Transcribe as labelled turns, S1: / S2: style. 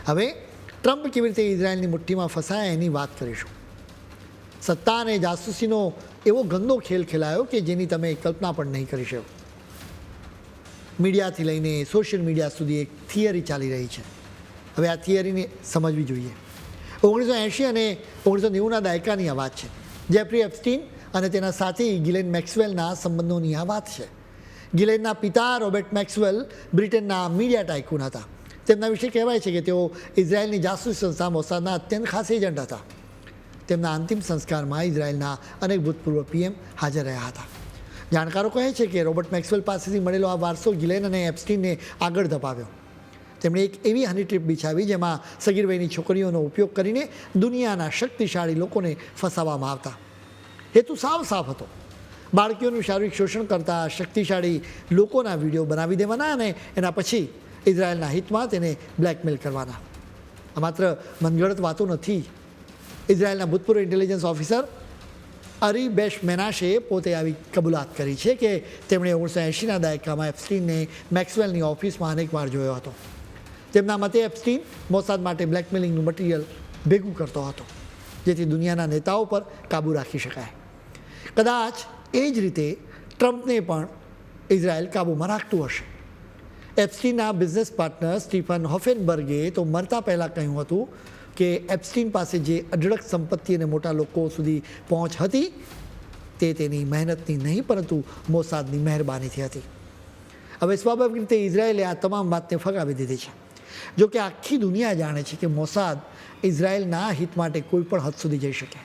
S1: હવે ટ્રમ્પ કેવી રીતે ઇઝરાયલની મુઠ્ઠીમાં ફસાયા એની વાત કરીશું. સત્તા અને જાસૂસીનો એવો ગંદો ખેલ ખેલાયો કે જેની તમે કલ્પના પણ નહીં કરી શકો. મીડિયાથી લઈને સોશિયલ મીડિયા સુધી એક થિયરી ચાલી રહી છે. હવે આ થિયરીને સમજવી જોઈએ. 1980 અને 1990ના દાયકાની આ વાત છે. જેફરી એપ્સ્ટીન અને તેના સાથી ગિલેન મેક્સવેલના સંબંધોની આ વાત છે. ગિલેનના પિતા રોબર્ટ મેક્સવેલ બ્રિટનના મીડિયા ટાઇકૂન હતા. તેમના વિશે કહેવાય છે કે તેઓ ઇઝરાયલની જાસૂસી સંસ્થા મોસાદના અત્યંત ખાસ એજન્ટ હતા. તેમના અંતિમ સંસ્કારમાં ઇઝરાયલના અનેક ભૂતપૂર્વ પીએમ હાજર રહ્યા હતા. જાણકારો કહે છે કે રોબર્ટ મેક્સવેલ પાસેથી મળેલો આ વારસો ગિલેન અને એપ્સ્ટીનને આગળ ધપાવ્યો. તેમણે એક એવી હની ટ્રીપ બિછાવી જેમાં સગીર વયની છોકરીઓનો ઉપયોગ કરીને દુનિયાના શક્તિશાળી લોકોને ફસાવવામાં આવતા. હેતુ સાફ હતો. બાળકીઓનું શારીરિક શોષણ કરતા શક્તિશાળી લોકોના વિડીયો બનાવી દેવાના અને એના પછી ઇઝરાયલના હિતમાં તેને બ્લેકમેલ કરવાના. આ માત્ર મનગઢંત વાતો નથી. ઇઝરાયલના ભૂતપૂર્વ ઇન્ટેલિજન્સ ઓફિસર અરી બેશ મેનાશે પોતે આવી કબૂલાત કરી છે કે તેમણે 1980ના દાયકામાં એપ્સ્ટીનને મેક્સવેલની ઓફિસમાં અનેક વાર જોયો હતો. તેમના મતે એપ્સ્ટીન મોસાદ માટે બ્લેકમેલિંગનું મટીરિયલ ભેગું કરતો હતો જેથી દુનિયાના નેતાઓ પર કાબૂ રાખી શકાય. કદાચ એ જ રીતે ટ્રમ્પને પણ ઇઝરાયલ કાબૂમાં રાખતું હશે. એપ્સ્ટીનના બિઝનેસ પાર્ટનર સ્ટીફન હોફેનબર્ગે તો મરતા પહેલાં કહ્યું હતું કે એપ્સ્ટીન પાસે જે અઢળક સંપત્તિ અને મોટા લોકો સુધી પહોંચ હતી તે તેની મહેનતની નહીં પરંતુ મોસાદની મહેરબાનીથી હતી. હવે સ્વાભાવિક રીતે ઇઝરાયેલે આ તમામ વાતને ફગાવી દીધી છે. જો કે આખી દુનિયા જાણે છે કે મોસાદ ઇઝરાયલના હિત માટે કોઈ પણ હદ સુધી જઈ શકે.